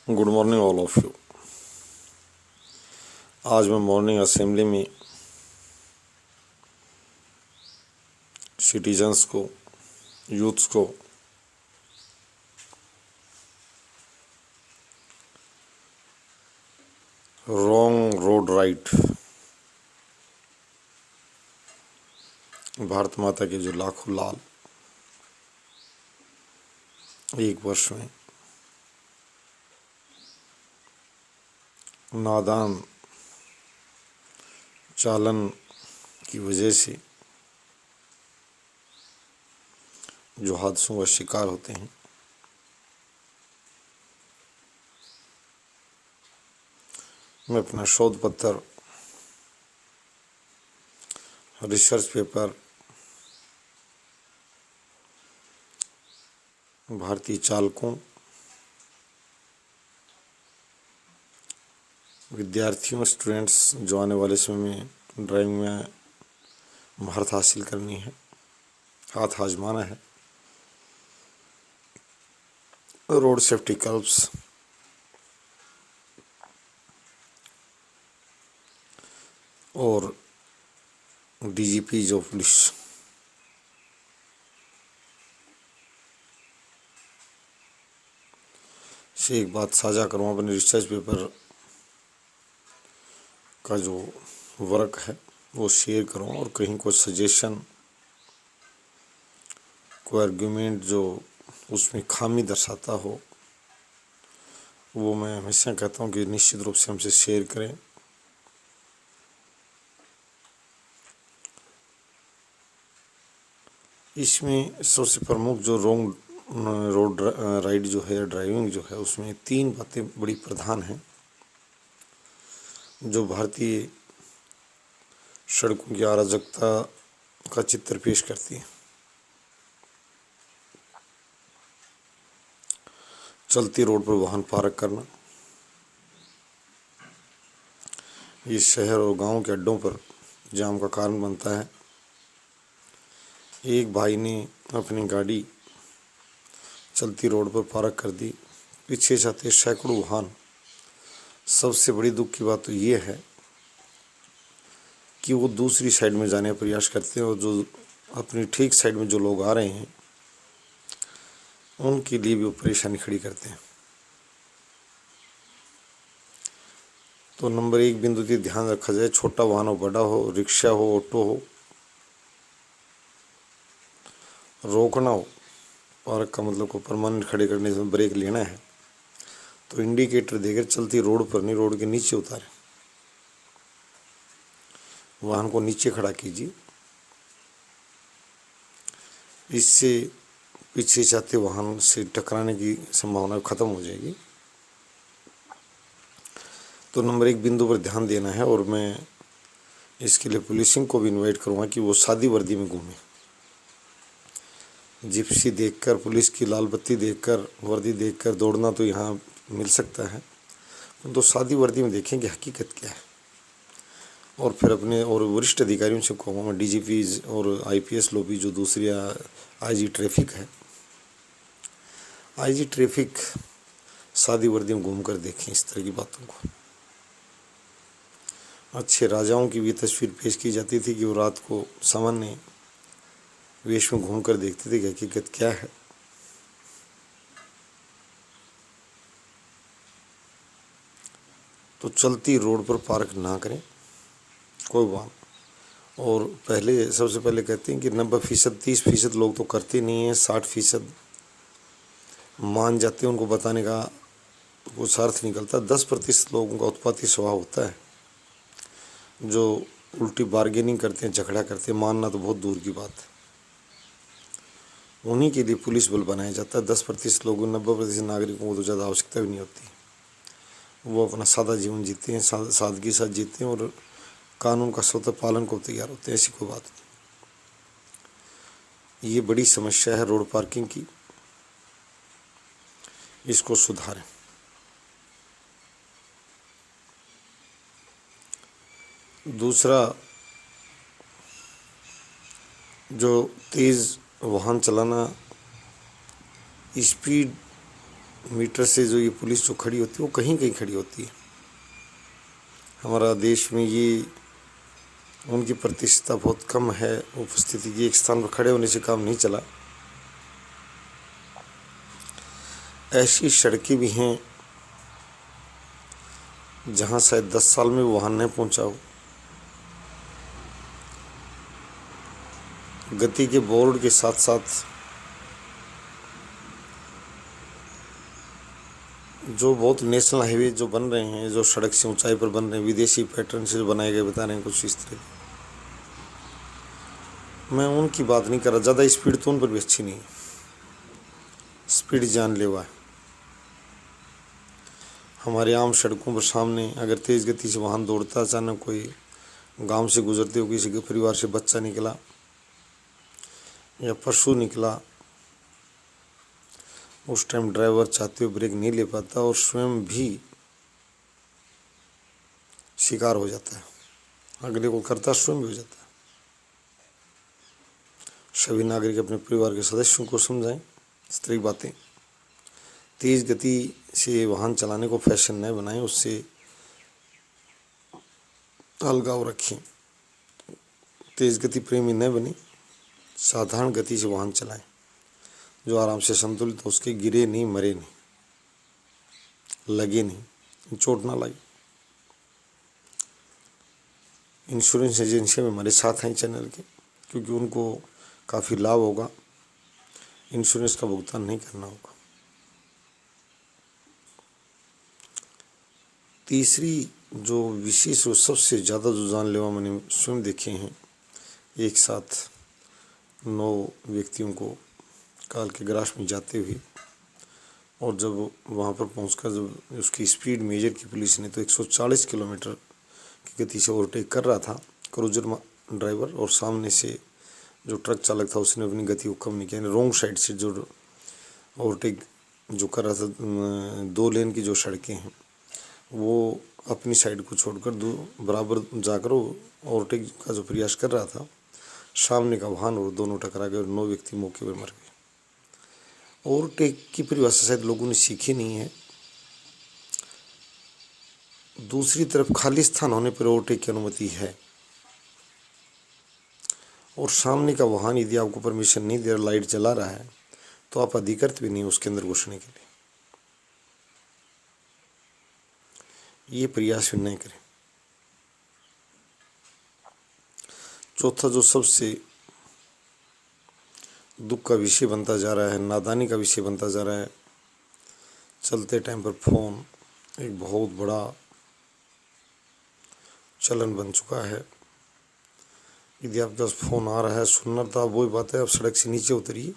Good morning all of you. आज मैं morning assembly में सिटीजन्स को, यूथ्स को रॉन्ग रोड राइट, भारत माता के जो लाखों लाल एक वर्ष में नादान चालन की वजह से जो हादसों का शिकार होते हैं, मैं अपना शोध पत्र, रिसर्च पेपर भारतीय चालकों, विद्यार्थियों, स्टूडेंट्स जो आने वाले समय में ड्राइविंग में महारत हासिल करनी है, हाथ आजमाना है, रोड सेफ्टी कर्व्स और डीजीपी जो पुलिस से एक बात साझा करूँ। अपने रिसर्च पेपर का जो वर्क है वो शेयर करूँ और कहीं कोई सजेशन, कोई आर्गुमेंट जो उसमें खामी दर्शाता हो, वो मैं हमेशा कहता हूँ कि निश्चित रूप से हमसे शेयर करें। इसमें सबसे प्रमुख जो रोड राइड जो है, ड्राइविंग जो है, उसमें तीन बातें बड़ी प्रधान हैं जो भारतीय सड़कों की अराजकता का चित्र पेश करती है। चलती रोड पर वाहन पार्क करना, ये शहर और गांव के अड्डों पर जाम का कारण बनता है। एक भाई ने अपनी गाड़ी चलती रोड पर पार्क कर दी, पीछे से आते सैकड़ों वाहन। सबसे बड़ी दुख की बात तो ये है कि वो दूसरी साइड में जाने का प्रयास करते हैं और जो अपनी ठीक साइड में जो लोग आ रहे हैं उनके लिए भी वो परेशानी खड़ी करते हैं। तो नंबर एक बिंदु पे ध्यान रखा जाए, छोटा वाहन हो, बड़ा हो, रिक्शा हो, ऑटो हो, रोकना हो, पार्क का मतलब को परमानेंट खड़े करने से ब्रेक लेना है तो इंडिकेटर देकर चलती रोड पर नहीं, रोड के नीचे उतारें, वाहन को नीचे खड़ा कीजिए। इससे पीछे से आते वाहन से टकराने की संभावना खत्म हो जाएगी। तो नंबर एक बिंदु पर ध्यान देना है और मैं इसके लिए पुलिसिंग को भी इनवाइट करूँगा कि वो सादी वर्दी में घूमें। जिप्सी देखकर, पुलिस की लाल बत्ती देखकर, वर्दी देखकर दौड़ना तो यहाँ मिल सकता है, तो सादी वर्दी में देखें कि हकीकत क्या है। और फिर अपने और वरिष्ठ अधिकारियों से कहूँगा मैं, डीजीपीज और आईपीएस लोग भी जो दूसरी आईजी ट्रैफिक है, आईजी ट्रैफिक सादी वर्दी में घूम कर देखें इस तरह की बातों को। अच्छे राजाओं की भी तस्वीर पेश की जाती थी कि वो रात को सामान्य वेश में घूम कर देखते थे कि हकीकत क्या है। तो चलती रोड पर पार्क ना करें कोई वाहन। और पहले सबसे पहले कहते हैं कि 90%, 30% लोग तो करते नहीं हैं, 60% मान जाते हैं। उनको बताने का कुछ अर्थ निकलता। 10% लोगों का उत्पाती स्वभाव होता है जो उल्टी बार्गेनिंग करते हैं, झगड़ा करते हैं, मानना तो बहुत दूर की बात है। उन्हीं के लिए पुलिस बल बनाया जाता है। 10% लोगों, 90% नागरिकों को तो ज़्यादा आवश्यकता भी नहीं होती। वो अपना सादा जीवन जीते हैं, सादगी के साथ जीते हैं और कानून का स्वतः पालन को तैयार होते हैं। ऐसी कोई बात नहीं। ये बड़ी समस्या है रोड पार्किंग की, इसको सुधारें। दूसरा, जो तेज़ वाहन चलाना, स्पीड मीटर से जो ये पुलिस जो खड़ी होती है वो कहीं कहीं खड़ी होती है। हमारा देश में ये उनकी प्रतिशतता बहुत कम है उपस्थिति की। एक स्थान पर खड़े होने से काम नहीं चला। ऐसी सड़कें भी हैं जहां शायद 10 साल में वाहन नहीं पहुंचा हो। गति के बोर्ड के साथ साथ जो बहुत नेशनल हाईवे जो बन रहे हैं, जो सड़क से ऊंचाई पर बन रहे हैं, विदेशी पैटर्न से जो बनाए गए बता रहे हैं कुछ इस तरह। मैं उनकी बात नहीं कर रहा, ज़्यादा स्पीड तो उन पर भी अच्छी नहीं है। स्पीड जानलेवा है। हमारे आम सड़कों पर सामने अगर तेज़ गति से वाहन दौड़ता, अचानक कोई गांव से गुजरते हो, किसी के परिवार से बच्चा निकला या पशु निकला, उस टाइम ड्राइवर चाहते हुए ब्रेक नहीं ले पाता और स्वयं भी शिकार हो जाता है। अगले को करता, स्वयं भी हो जाता है। सभी नागरिक अपने परिवार के सदस्यों को समझाएं इस तरह की बातें। तेज़ गति से वाहन चलाने को फैशन न बनाएं, उससे अलगाव रखें। तेज़ गति प्रेमी न बने, साधारण गति से वाहन चलाएं। जो आराम से संतुलित हो, उसके गिरे नहीं, मरे नहीं, लगे नहीं, चोट ना लगे। इंश्योरेंस एजेंसियाँ में हमारे साथ हैं चैनल के, क्योंकि उनको काफ़ी लाभ होगा, इंश्योरेंस का भुगतान नहीं करना होगा। तीसरी जो विशेष और सबसे ज़्यादा जो जानलेवा मैंने स्वयं देखे हैं, एक साथ 9 व्यक्तियों को काल के ग्रास में जाते हुए, और जब वहाँ पर पहुँचकर जब उसकी स्पीड मेजर की पुलिस ने, तो 140 किलोमीटर की गति से ओवरटेक कर रहा था क्रूजर ड्राइवर, और सामने से जो ट्रक चालक था उसने अपनी गति को कम नहीं किया। रॉन्ग साइड से जो ओवरटेक जो कर रहा था, 2 लेन की जो सड़कें हैं वो अपनी साइड को छोड़कर बराबर जाकर ओवरटेक का जो प्रयास कर रहा था, सामने का वाहन और दोनों टकरा गए और 9 व्यक्ति मौके पर मर गए। ओवरटेक की परिभाषा शायद लोगों ने सीखी नहीं है। दूसरी तरफ खाली स्थान होने पर ओवरटेक की अनुमति है, और सामने का वाहन यदि आपको परमिशन नहीं दे रहा, लाइट जला रहा है, तो आप अधिकृत भी नहीं उसके अंदर घुसने के लिए। ये प्रयास भी नहीं करें। चौथा जो सबसे दुख का विषय बनता जा रहा है, नादानी का विषय बनता जा रहा है, चलते टाइम पर फ़ोन एक बहुत बड़ा चलन बन चुका है। यदि आपके पास फ़ोन आ रहा है, सुनना था, वही बात है, आप सड़क से नीचे उतरिए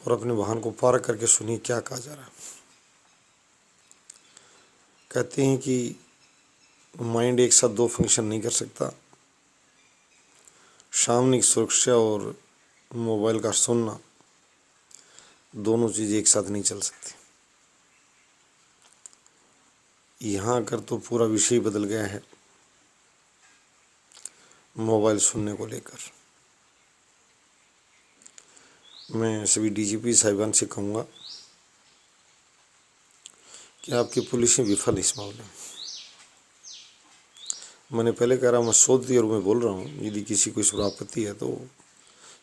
और अपने वाहन को पार्क करके सुनिए क्या कहा जा रहा है। कहते हैं कि माइंड एक साथ 2 फंक्शन नहीं कर सकता। सामने की सुरक्षा और मोबाइल का सुनना, दोनों चीज़ एक साथ नहीं चल सकती। यहाँ आकर तो पूरा विषय बदल गया है मोबाइल सुनने को लेकर। मैं सभी डीजीपी साहिबान से कहूँगा कि आपकी पुलिसें विफल इस मामले में। मैंने पहले कह रहा, मैं 100 और मैं बोल रहा हूँ, यदि किसी को इस पर आपत्ति है तो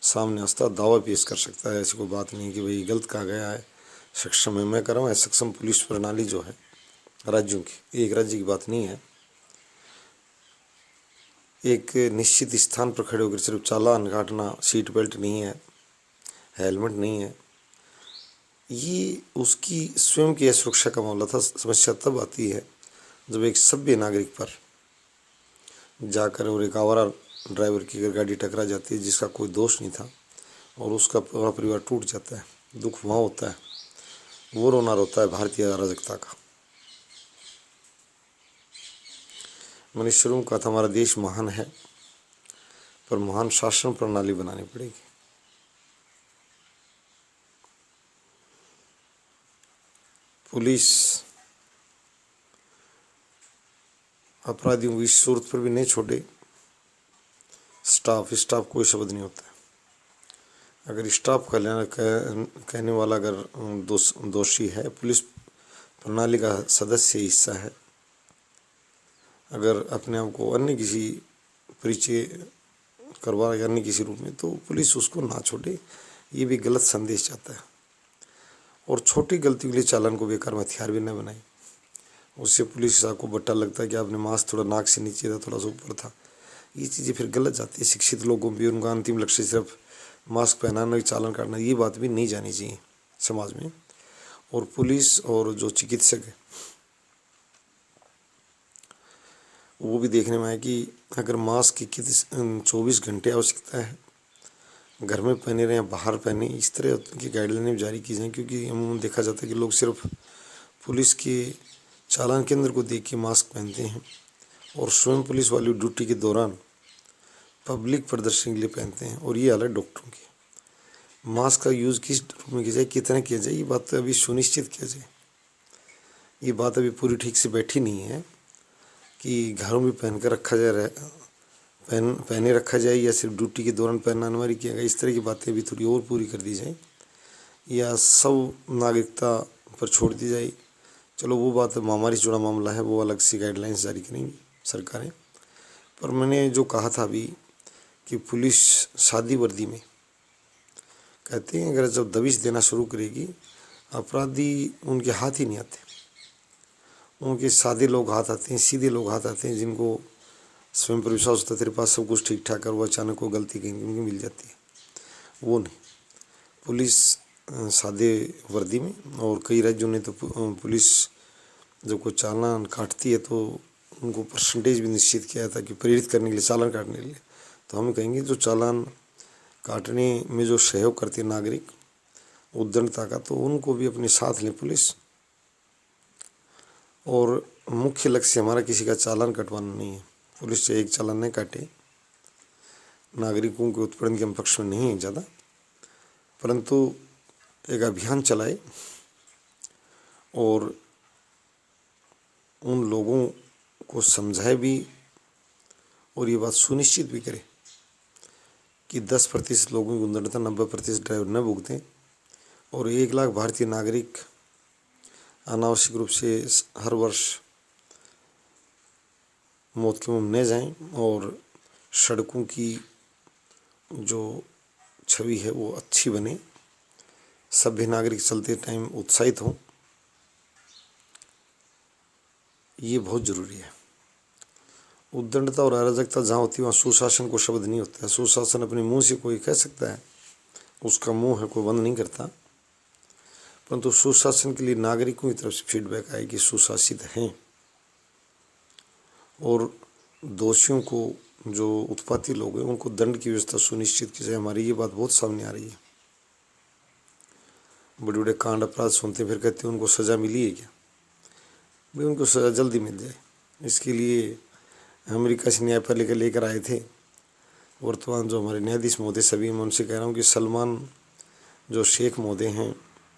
सामने आस्था दावा पेश कर सकता है। ऐसी कोई बात नहीं कि भाई गलत कहा गया है, सक्षम है। मैं कह रहा हूँ सक्षम पुलिस प्रणाली जो है राज्यों की, एक राज्य की बात नहीं है, एक निश्चित स्थान पर खड़े होकर सिर्फ चालान काटना, सीट बेल्ट नहीं है, हेलमेट नहीं है, ये उसकी स्वयं की असुरक्षा का मामला था। समस्या तब आती है जब एक सभ्य नागरिक पर जाकर और एक आवारा ड्राइवर की अगर गाड़ी टकरा जाती है जिसका कोई दोष नहीं था, और उसका पूरा परिवार टूट जाता है। दुख वहाँ होता है, वो रोना रोता है भारतीय अराजकता का। मैंने शुरू में कहा था हमारा देश महान है, पर महान शासन प्रणाली बनानी पड़ेगी। पुलिस अपराधियों को इस सूरत पर भी नहीं छोड़े। स्टाफ कोई शब्द नहीं होता है। अगर स्टाफ का कहने वाला अगर दोषी है, पुलिस प्रणाली का सदस्य हिस्सा है, अगर अपने आप को अन्य किसी परिचय करवा या अन्य किसी रूप में, तो पुलिस उसको ना छोड़े, ये भी गलत संदेश जाता है। और छोटी गलती के लिए चालान को बेकार में हथियार भी न बनाए। उससे पुलिस को बट्टा लगता है कि आपने मास्क थोड़ा नाक से नीचे था, थोड़ा सा ऊपर था। ये चीज़ें फिर गलत जाती है। शिक्षित लोगों भी उनका अंतिम लक्ष्य सिर्फ मास्क पहनाना, चालान काटना, ये बात भी नहीं जानी चाहिए समाज में। और पुलिस और जो चिकित्सक है वो भी देखने में आए कि अगर मास्क की कितनी 24 घंटे आवश्यकता है, घर में पहने रहें या बाहर पहने, इस तरह की गाइडलाइनें जारी की जाएँ। क्योंकि अमूमन देखा जाता है कि लोग सिर्फ पुलिस के चालान केंद्र को देख के मास्क पहनते हैं और स्वयं पुलिस वाली ड्यूटी के दौरान पब्लिक प्रदर्शन के लिए पहनते हैं। और ये हालत डॉक्टरों की। मास्क का यूज़ किस रूप में किया जाए, कितना किया जाए, ये बात तो अभी सुनिश्चित किया जाए। ये बात अभी पूरी ठीक से बैठी नहीं है कि घरों में पहन कर रखा जाए, पहने रखा जाए, या सिर्फ ड्यूटी के दौरान पहनना अनिवार्य किया गया। इस तरह की बातें अभी थोड़ी और पूरी कर दी जाए, या सब नागरिकता पर छोड़ दी जाए। चलो वो बात महामारी से जुड़ा मामला है, वो अलग सी गाइडलाइंस जारी करेंगी सरकारें। पर मैंने जो कहा था अभी कि पुलिस सादी वर्दी में, कहते हैं अगर जब दबिश देना शुरू करेगी, अपराधी उनके हाथ ही नहीं आते। उनके सादे लोग हाथ आते हैं, सीधे लोग हाथ आते हैं, जिनको स्वयं पर विश्वास होता है तेरे पास सब कुछ ठीक ठाक है, वो अचानक को गलती कहीं उनकी मिल जाती है। वो नहीं, पुलिस सादे वर्दी में। और कई राज्यों ने तो पुलिस जब कोई चालान काटती है तो उनको परसेंटेज भी निश्चित किया था कि प्रेरित करने के लिए, चालान काटने के लिए। तो हम कहेंगे जो चालान काटने में जो सहयोग करते हैं नागरिक उद्दंडता का, तो उनको भी अपने साथ लें पुलिस। और मुख्य लक्ष्य हमारा किसी का चालान कटवाना नहीं है। पुलिस से एक चालान नहीं काटे, नागरिकों के उत्पीड़न के हम पक्ष में नहीं है ज़्यादा, परंतु एक अभियान चलाए और उन लोगों को समझाए भी, और ये बात सुनिश्चित भी करे कि 10% लोगों की उद्दंडता 90% ड्राइवर न भुगतें, और 1 लाख भारतीय नागरिक अनावश्यक रूप से हर वर्ष मौत के मुंह न जाएं, और सड़कों की जो छवि है वो अच्छी बने, सभ्य नागरिक चलते टाइम उत्साहित हों। ये बहुत ज़रूरी है। उद्दंडता और अराजकता जहाँ होती है वहाँ सुशासन को शब्द नहीं होता है। सुशासन अपने मुंह से कोई कह सकता है, उसका मुंह है, कोई बंद नहीं करता, परंतु सुशासन के लिए नागरिकों की तरफ से फीडबैक आए कि सुशासित हैं। और दोषियों को, जो उत्पाती लोग हैं, उनको दंड की व्यवस्था सुनिश्चित की जाए। हमारी ये बात बहुत सामने आ रही है। बड़े बड़े कांड अपराध सुनते फिर कहते हैं उनको सज़ा मिली है क्या? भाई उनको सज़ा जल्दी मिल जाए, इसके लिए अमेरिका से न्यायपालिका लेकर आए थे वर्तमान जो हमारे न्यायाधीश महोदय सभी। मैं उनसे कह रहा हूँ कि सलमान जो शेख महोदय हैं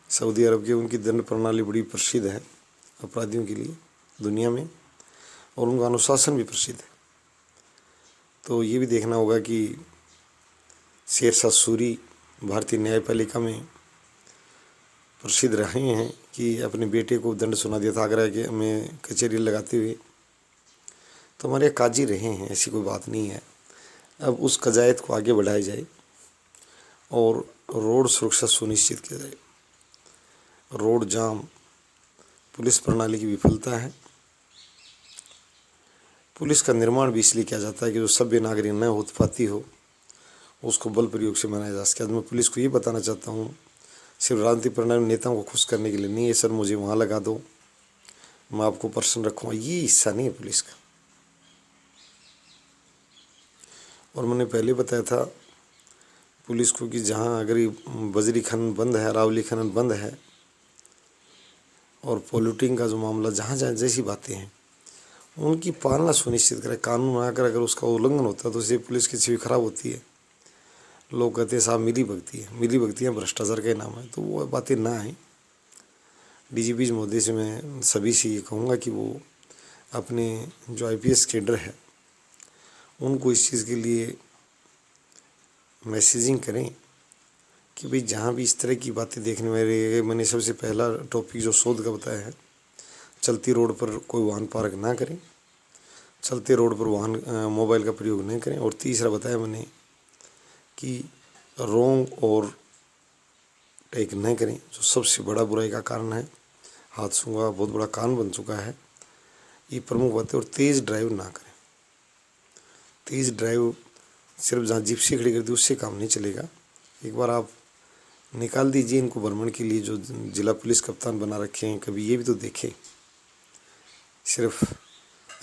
सऊदी अरब के, उनकी दंड प्रणाली बड़ी प्रसिद्ध है अपराधियों के लिए दुनिया में, और उनका अनुशासन भी प्रसिद्ध है। तो ये भी देखना होगा कि शेरशाह सूरी भारतीय न्यायपालिका में प्रसिद्ध रहे हैं कि अपने बेटे को दंड सुना दिया था आगरा के में कचहरी लगाते हुए। तो हमारे काजी रहे हैं, ऐसी कोई बात नहीं है। अब उस कजायत को आगे बढ़ाया जाए और रोड सुरक्षा सुनिश्चित किया जाए। रोड जाम पुलिस प्रणाली की विफलता है। पुलिस का निर्माण भी इसलिए किया जाता है कि जो सभ्य नागरिक न उत्पाती हो, उसको बल प्रयोग से बनाया जा सके। आज मैं पुलिस को ये बताना चाहता हूँ, सिर्फ राजनीतिक परिणाम नेताओं को खुश करने के लिए नहीं है, सर मुझे वहाँ लगा दो, मैं आपको पर्सन रखूँगा, ये हिस्सा नहीं है पुलिस का। और मैंने पहले बताया था पुलिस को कि जहाँ अगर बजरी खनन बंद है, अरावली खनन बंद है, और पॉल्यूटिंग का जो मामला, जहाँ जहाँ जैसी बातें हैं उनकी पालना सुनिश्चित करें। कानून बनाकर अगर उसका उल्लंघन होता है तो उससे पुलिस की छवि खराब होती है। लोग कहते हैं साहब मिली भगती है, मिली भगतियाँ भ्रष्टाचार का नाम है, तो वो बातें ना आए। डीजीपी महोदय से मैं सभी से ये कहूँगा कि वो अपने जो आईपीएस कैडर है उनको इस चीज़ के लिए मैसेजिंग करें कि भाई जहाँ भी इस तरह की बातें देखने में रही है, मैंने सबसे पहला टॉपिक जो शोध का बताया है, चलती रोड पर कोई वाहन पार्क ना करें, चलते रोड पर वाहन मोबाइल का प्रयोग नहीं करें। और तीसरा बताया मैंने कि रोंग और टेक नहीं करें, जो सबसे बड़ा बुराई का कारण है, हादसों का बहुत बड़ा कारण बन चुका है। ये प्रमुख बातें। और तेज़ ड्राइव ना करें। तेज़ ड्राइव सिर्फ जहाँ जिप्सी खड़ी कर दी उससे काम नहीं चलेगा। एक बार आप निकाल दीजिए इनको भ्रमण के लिए जो जिला पुलिस कप्तान बना रखे हैं, कभी ये भी तो देखें। सिर्फ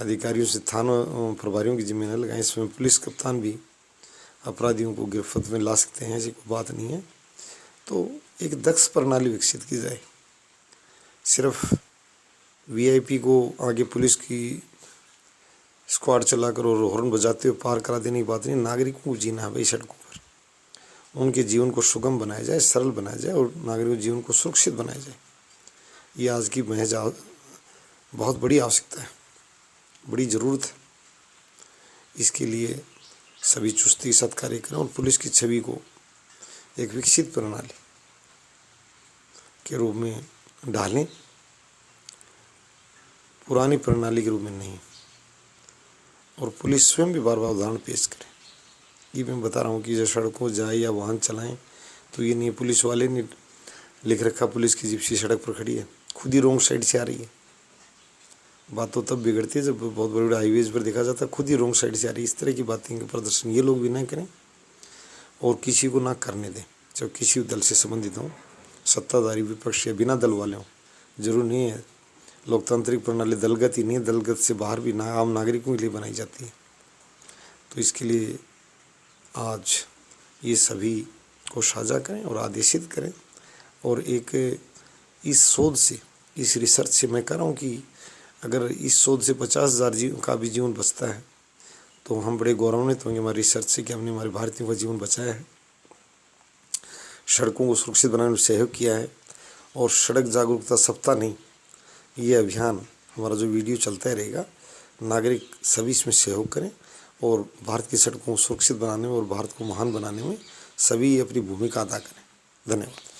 अधिकारियों से थानों प्रभारियों की जिम्मे न लगाएं, इसमें पुलिस कप्तान भी अपराधियों को गिरफ्त में ला सकते हैं, ऐसी कोई बात नहीं है। तो एक दक्ष प्रणाली विकसित की जाए। सिर्फ वीआईपी को आगे पुलिस की स्क्वाड चलाकर और हॉर्न बजाते हुए पार करा देने की बात नहीं। नागरिकों को जीना है भाई सड़कों पर, उनके जीवन को सुगम बनाया जाए, सरल बनाया जाए और नागरिकों के जीवन को सुरक्षित बनाया जाए। ये आज की महज बहुत बड़ी आवश्यकता है, बड़ी ज़रूरत है। इसके लिए सभी चुस्ती के साथ कार्य करें और पुलिस की छवि को एक विकसित प्रणाली के रूप में ढालें, पुरानी प्रणाली के रूप में नहीं। और पुलिस स्वयं भी बार बार उदाहरण पेश करे। ये मैं बता रहा हूँ कि जब सड़कों जाए या वाहन चलाएं तो ये नहीं पुलिस वाले ने लिख रखा पुलिस की जिप्सी सड़क पर खड़ी है, खुद ही रोंग साइड से आ रही है। बात तो तब बिगड़ती है जब बहुत बड़े बड़े हाईवेज पर देखा जाता है खुद ही रोंग साइड से आ रही है। इस तरह की बातें का प्रदर्शन ये लोग भी ना करें और किसी को ना करने दें, जब किसी दल से संबंधित हों, सत्ताधारी विपक्ष या बिना दल वाले हों। जरूर नहीं है, लोकतांत्रिक प्रणाली दलगत ही नहीं है, दलगत से बाहर भी आम नागरिकों के लिए बनाई जाती है। तो इसके लिए आज ये सभी को साझा करें और आदेशित करें। और एक इस शोध से, इस रिसर्च से मैं कह रहा हूँ कि अगर इस शोध से 50,000 का भी जीवन बचता है तो हम बड़े गौरवान्वित होंगे हमारी रिसर्च से कि हमने हमारे भारतीयों का जीवन बचाया है, सड़कों को सुरक्षित बनाने में सहयोग किया है। और सड़क जागरूकता सप्ताह नहीं, ये अभियान हमारा जो वीडियो चलता रहेगा, नागरिक सभी इसमें सहयोग करें और भारत की सड़कों को सुरक्षित बनाने में और भारत को महान बनाने में सभी अपनी भूमिका अदा करें। धन्यवाद।